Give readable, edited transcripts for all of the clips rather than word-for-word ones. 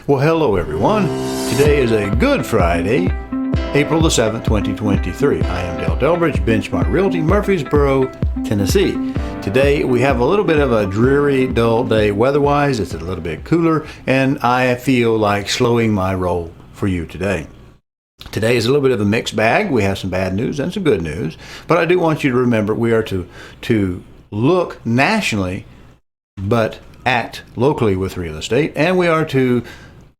Well, hello everyone. Today is a Good Friday, April the 7th, 2023. I am Dale Delbridge, Benchmark Realty, Murfreesboro, Tennessee. Today we have a little bit of a dreary, dull day weather-wise. It's a little bit cooler, and I feel like slowing my roll for you today. Today is a little bit of a mixed bag. We have some bad news and some good news, but I do want you to remember we are to look nationally, but act locally with real estate, and we are to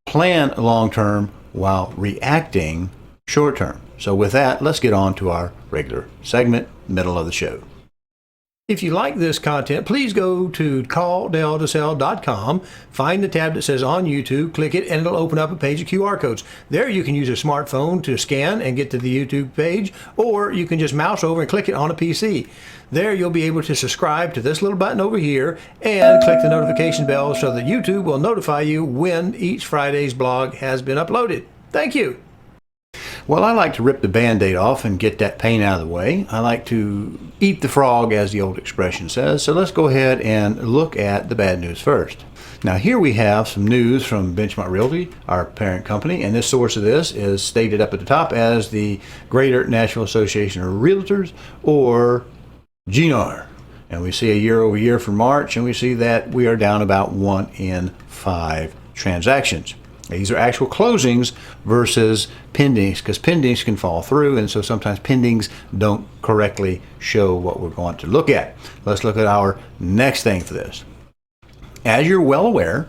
plan long-term while reacting short-term. So with that, let's get on to our regular segment, middle of the show. If you like this content, please go to calldale2sell.com, find the tab that says on YouTube, click it, and it'll open up a page of QR codes. There you can use a smartphone to scan and get to the YouTube page, or you can just mouse over and click it on a PC. There you'll be able to subscribe to this little button over here and click the notification bell so that YouTube will notify you when each Friday's blog has been uploaded. Thank you. Well, I like to rip the Band-Aid off and get that pain out of the way. I like to eat the frog, as the old expression says. So let's go ahead and look at the bad news first. Now here we have some news from Benchmark Realty, our parent company, and this source of this is stated up at the top as the Greater Nashville Association of Realtors, or GNAR. And we see a year over year for March, and we see that we are down about 1 in 5 transactions. These are actual closings versus pendings, because pendings can fall through, and so sometimes pendings don't correctly show what we're going to look at. Let's look at our next thing for this. As you're well aware,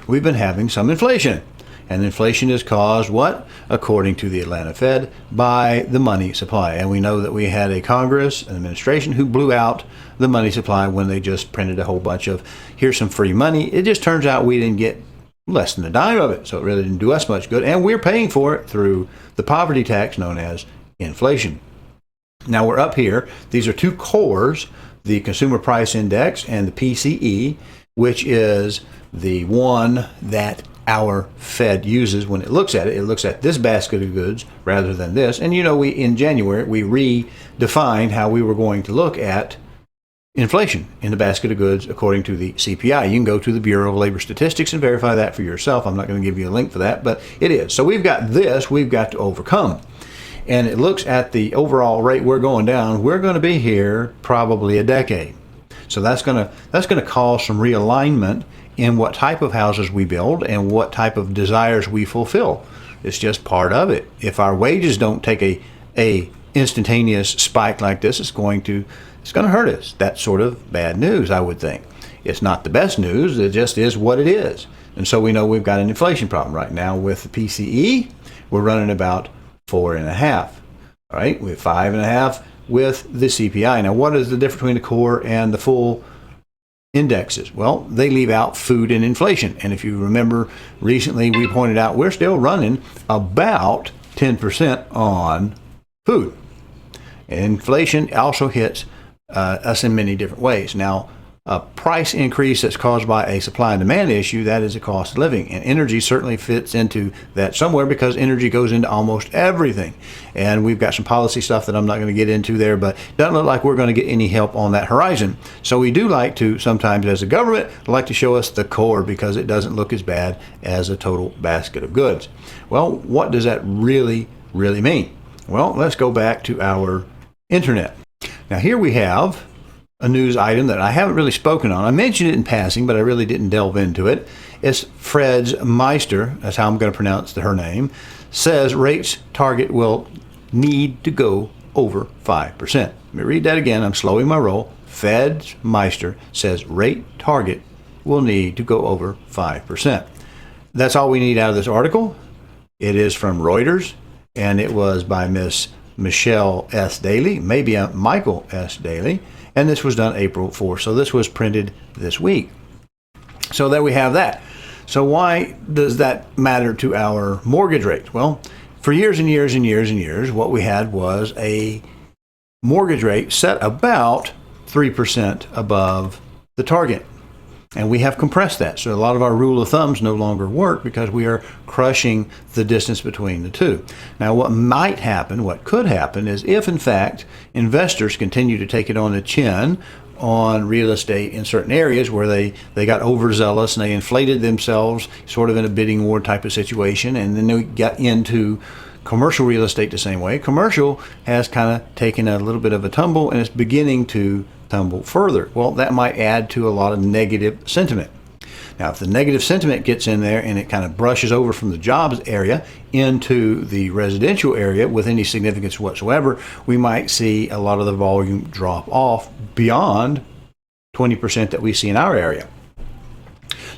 we've been having some inflation. And inflation is caused, what? According to the Atlanta Fed, by the money supply. And we know that we had a Congress, an administration, who blew out the money supply when they just printed a whole bunch of, here's some free money. It just turns out we didn't get less than a dime of it, so it really didn't do us much good, and we're paying for it through the poverty tax known as inflation. Now we're up here. These are two cores, the Consumer Price Index and the PCE, which is the one that our Fed uses when it looks at it. It looks at this basket of goods rather than this. And you know, in January, we redefined how we were going to look at inflation in the basket of goods according to the CPI. You can go to the Bureau of Labor Statistics and verify that for yourself. I'm not going to give you a link for that, but it is. So we've got this we've got to overcome. And it looks at the overall rate we're going down. We're going to be here probably a decade. So that's going to cause some realignment in what type of houses we build and what type of desires we fulfill. It's just part of it. If our wages don't take a instantaneous spike like this, it's going to hurt us. That's sort of bad news, I would think. It's not the best news. It just is what it is. And so we know we've got an inflation problem right now with the PCE. We're running about 4.5. All right, we have 5.5 with the CPI. Now, what is the difference between the core and the full indexes? Well, they leave out food and inflation. And if you remember, recently we pointed out we're still running about 10% on food. And inflation also hits us in many different ways. Now, a price increase that's caused by a supply and demand issue, that is a cost of living. And energy certainly fits into that somewhere, because energy goes into almost everything. And we've got some policy stuff that I'm not going to get into there, but it doesn't look like we're going to get any help on that horizon. So we do like to, sometimes as a government, like to show us the core, because it doesn't look as bad as a total basket of goods. Well, what does that really mean? Well, let's go back to our internet. Now here we have a news item that I haven't really spoken on. I mentioned it in passing, but I really didn't delve into it. It's Fred Meister, that's how I'm going to pronounce her name, says rates target will need to go over 5%. Let me read that again. I'm slowing my roll. Fred Meister says rate target will need to go over 5%. That's all we need out of this article. It is from Reuters, and it was by Miss Michelle S. Daly, maybe Michael S. Daly, and this was done April 4th. So this was printed this week. So there we have that. So why does that matter to our mortgage rate? Well, for years and years and years and years, what we had was a mortgage rate set about 3% above the target. And we have compressed that. So a lot of our rule of thumbs no longer work, because we are crushing the distance between the two. Now, what might happen, what could happen, is if in fact investors continue to take it on the chin on real estate in certain areas where they got overzealous and they inflated themselves sort of in a bidding war type of situation, and then they got into commercial real estate the same way. Commercial has kind of taken a little bit of a tumble and it's beginning to tumble further. Well, that might add to a lot of negative sentiment. Now, if the negative sentiment gets in there and it kind of brushes over from the jobs area into the residential area with any significance whatsoever, we might see a lot of the volume drop off beyond 20% that we see in our area.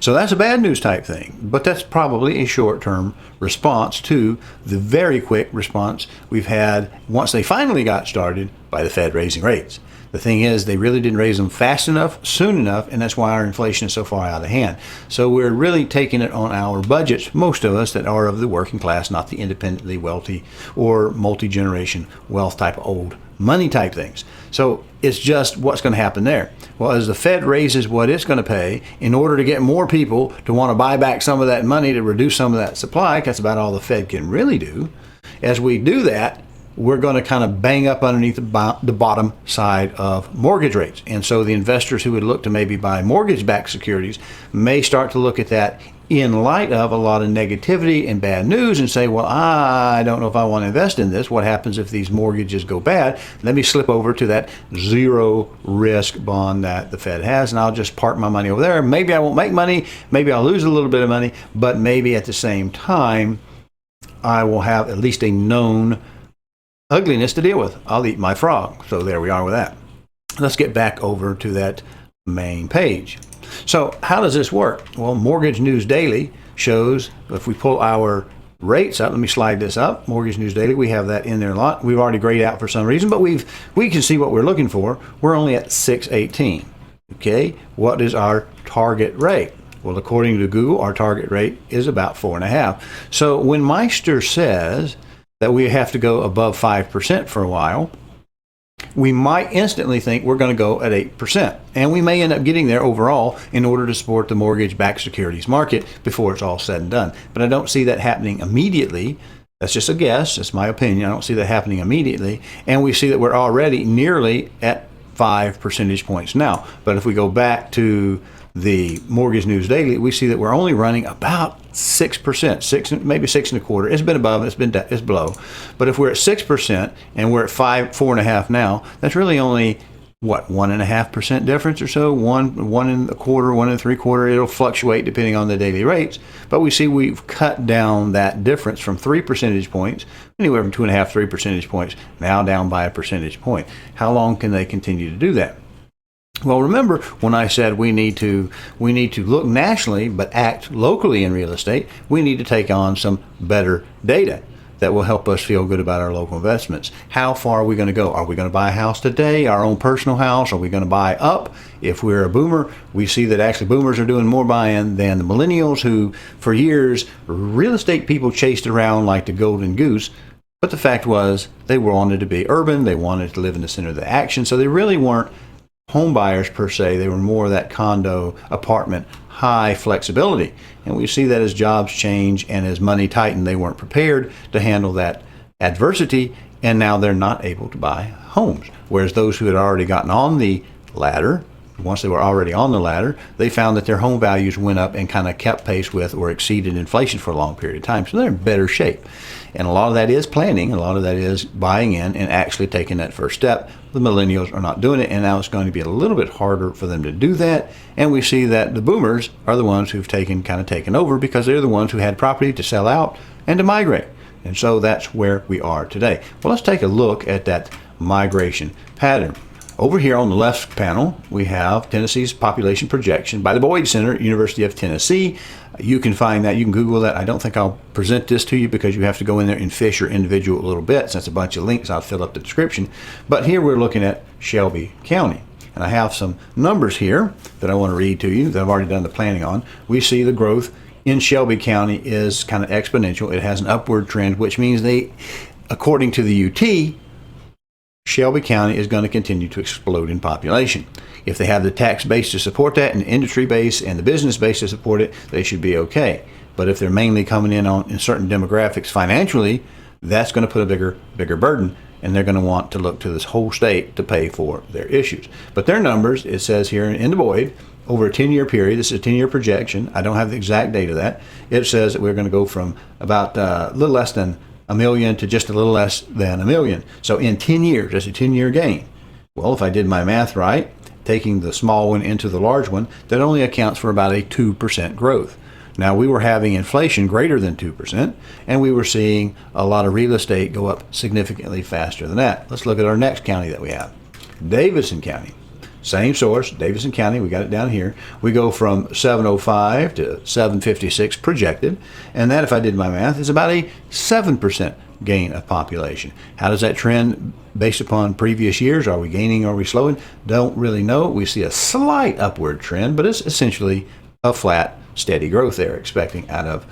So that's a bad news type thing, but that's probably a short-term response to the very quick response we've had once they finally got started by the Fed raising rates. The thing is, they really didn't raise them fast enough, soon enough, and that's why our inflation is so far out of hand. So we're really taking it on our budgets, most of us that are of the working class, not the independently wealthy or multi-generation wealth type of old money type things. So it's just what's going to happen there. Well, as the Fed raises what it's going to pay in order to get more people to want to buy back some of that money to reduce some of that supply, that's about all the Fed can really do. As we do that, we're going to kind of bang up underneath the bottom side of mortgage rates. And so the investors who would look to maybe buy mortgage-backed securities may start to look at that in light of a lot of negativity and bad news and say, well, I don't know if I want to invest in this. What happens if these mortgages go bad? Let me slip over to that zero risk bond that the Fed has, and I'll just park my money over there. Maybe I won't make money. Maybe I'll lose a little bit of money, but maybe at the same time, I will have at least a known ugliness to deal with. I'll eat my frog. So there we are with that. Let's get back over to that main page. So how does this work? Well, Mortgage News Daily shows, if we pull our rates up, let me slide this up. Mortgage News Daily, we have that in there a lot. We've already grayed out for some reason, but we can see what we're looking for. We're only at 618. Okay, what is our target rate? Well, according to Google, our target rate is about 4.5. So when Meister says that we have to go above 5% for a while, we might instantly think we're going to go at 8%. And we may end up getting there overall in order to support the mortgage-backed securities market before it's all said and done. But I don't see that happening immediately. That's just a guess. That's my opinion. I don't see that happening immediately. And we see that we're already nearly at 5 percentage points now. But if we go back to the Mortgage News Daily, we see that we're only running about 6%, maybe 6.25. It's been above, it's below. But if we're at 6% and we're at 4.5 now, that's really only what, 1.5% difference or so, 1.25, 1.75. It'll fluctuate depending on the daily rates. But we see we've cut down that difference from 3 percentage points, anywhere from 2.5, 3 percentage points, now down by a percentage point. How long can they continue to do that? Well, remember when I said we need to look nationally but act locally in real estate, we need to take on some better data that will help us feel good about our local investments. How far are we going to go? Are we going to buy a house today, our own personal house? Are we going to buy up? If we're a boomer, we see that actually boomers are doing more buying than the millennials, who for years real estate people chased around like the golden goose. But the fact was they wanted to be urban. They wanted to live in the center of the action. So they really weren't home buyers per se. They were more that condo, apartment, high flexibility. And we see that as jobs change and as money tightened, they weren't prepared to handle that adversity, and now they're not able to buy homes. Whereas those who had already gotten on the ladder, once they were already on the ladder, they found that their home values went up and kind of kept pace with or exceeded inflation for a long period of time. So they're in better shape. And a lot of that is planning. A lot of that is buying in and actually taking that first step. The millennials are not doing it, and now it's going to be a little bit harder for them to do that. And we see that the boomers are the ones who've kind of taken over because they're the ones who had property to sell out and to migrate. And so that's where we are today. Well, let's take a look at that migration pattern. Over here on the left panel, we have Tennessee's population projection by the Boyd Center, University of Tennessee. You can find that. You can Google that. I don't think I'll present this to you because you have to go in there and fish your individual little bits. That's a bunch of links. I'll fill up the description. But here we're looking at Shelby County. And I have some numbers here that I want to read to you that I've already done the planning on. We see the growth in Shelby County is kind of exponential. It has an upward trend, which means according to the UT, Shelby County is going to continue to explode in population. If they have the tax base to support that and the industry base and the business base to support it, they should be okay. But if they're mainly coming in certain demographics financially, that's going to put a bigger burden. and they're going to want to look to this whole state to pay for their issues. But their numbers, it says here in the void, over a 10-year period, this is a 10-year projection. I don't have the exact date of that. It says that we're going to go from about a little less than $1 million to just a little less than $1 million. So in 10 years, that's a 10-year gain. Well, if I did my math right, taking the small one into the large one, that only accounts for about a 2% growth. Now, we were having inflation greater than 2%, and we were seeing a lot of real estate go up significantly faster than that. Let's look at our next county that we have, Davidson County. Same source, Davidson County, we got it down here. We go from 705 to 756 projected, and that, if I did my math, is about a 7% gain of population. How does that trend based upon previous years? Are we gaining, are we slowing? Don't really know. We see a slight upward trend, but it's essentially a flat, steady growth there, expecting out of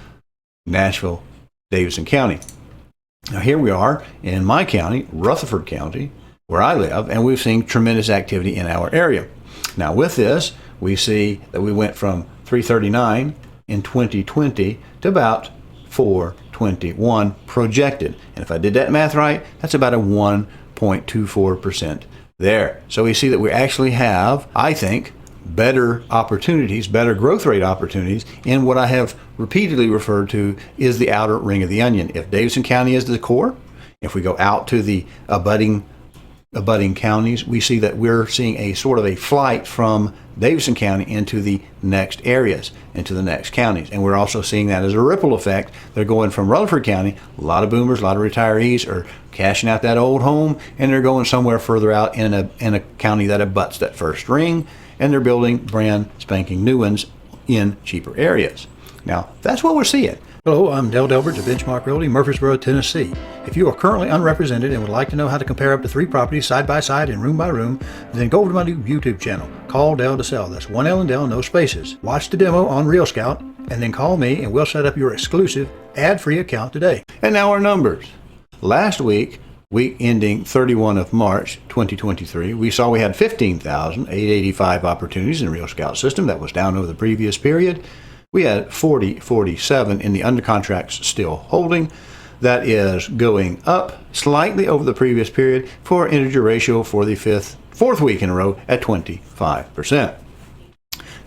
Nashville, Davidson County. Now here we are in my county, Rutherford County, where I live, and we've seen tremendous activity in our area. Now with this, we see that we went from 339 in 2020 to about 421 projected. And if I did that math right, that's about a 1.24% there. So we see that we actually have, I think, better opportunities, better growth rate opportunities in what I have repeatedly referred to is the outer ring of the onion. If Davidson County is the core, if we go out to the abutting counties, we see that we're seeing a sort of a flight from Davidson County into the next areas, into the next counties. And we're also seeing that as a ripple effect. They're going from Rutherford County, a lot of boomers, a lot of retirees are cashing out that old home, and they're going somewhere further out in a county that abuts that first ring, and they're building brand spanking new ones in cheaper areas. Now, that's what we're seeing. Hello, I'm Dale Delbridge of Benchmark Realty, Murfreesboro, Tennessee. If you are currently unrepresented and would like to know how to compare up to 3 properties side by side and room by room, then go over to my new YouTube channel, Call Dale to Sell. That's 1 L and Dale, no spaces. Watch the demo on Real Scout, and then call me and we'll set up your exclusive ad-free account today. And now our numbers. Last week ending 31 of March 2023, we saw we had 15,885 opportunities in the Real Scout system. That was down over the previous period. We had 47 in the under contracts still holding. That is going up slightly over the previous period for an integer ratio for the fourth week in a row at 25%.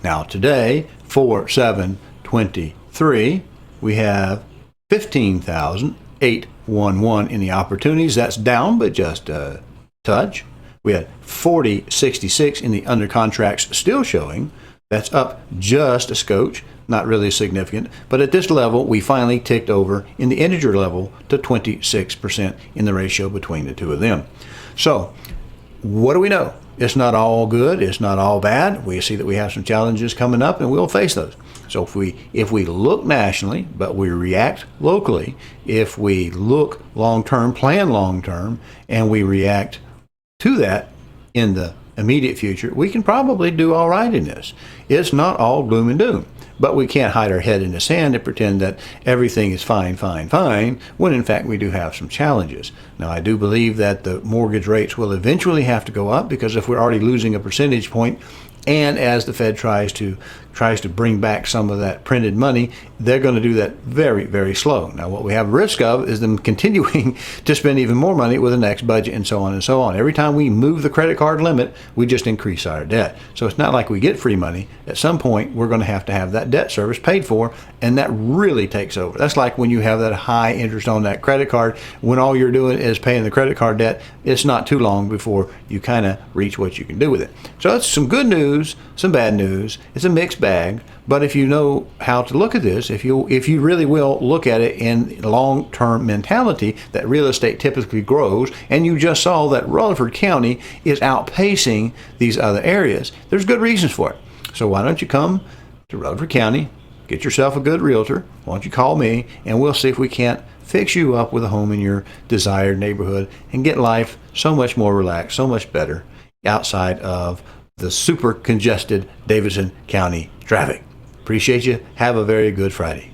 Now today, 4/7/23, we have 15,811 in the opportunities. That's down, but just a touch. We had 4066 in the under contracts still showing. That's up just a scotch, not really significant. But at this level, we finally ticked over in the integer level to 26% in the ratio between the two of them. So what do we know? It's not all good. It's not all bad. We see that we have some challenges coming up, and we'll face those. So if we look nationally, but we react locally, if we look long-term, plan long-term, and we react to that in the immediate future, we can probably do all right in this. It's not all gloom and doom, but we can't hide our head in the sand and pretend that everything is fine, when in fact we do have some challenges. Now, I do believe that the mortgage rates will eventually have to go up, because if we're already losing a percentage point, and as the Fed tries to bring back some of that printed money, they're going to do that very, very slow. Now, what we have risk of is them continuing to spend even more money with the next budget, and so on and so on. Every time we move the credit card limit, we just increase our debt. So it's not like we get free money. At some point, we're going to have that debt service paid for, and that really takes over. That's like when you have that high interest on that credit card. When all you're doing is paying the credit card debt, it's not too long before you kind of reach what you can do with it. So that's some good news, some bad news. It's a mixed bag, but if you know how to look at this, if you really will look at it in long-term mentality, that real estate typically grows, and you just saw that Rutherford County is outpacing these other areas, there's good reasons for it. So why don't you come to Rutherford County, get yourself a good realtor, why don't you call me, and we'll see if we can't fix you up with a home in your desired neighborhood and get life so much more relaxed, so much better outside of the super congested Davidson County traffic. Appreciate you. Have a very good Friday.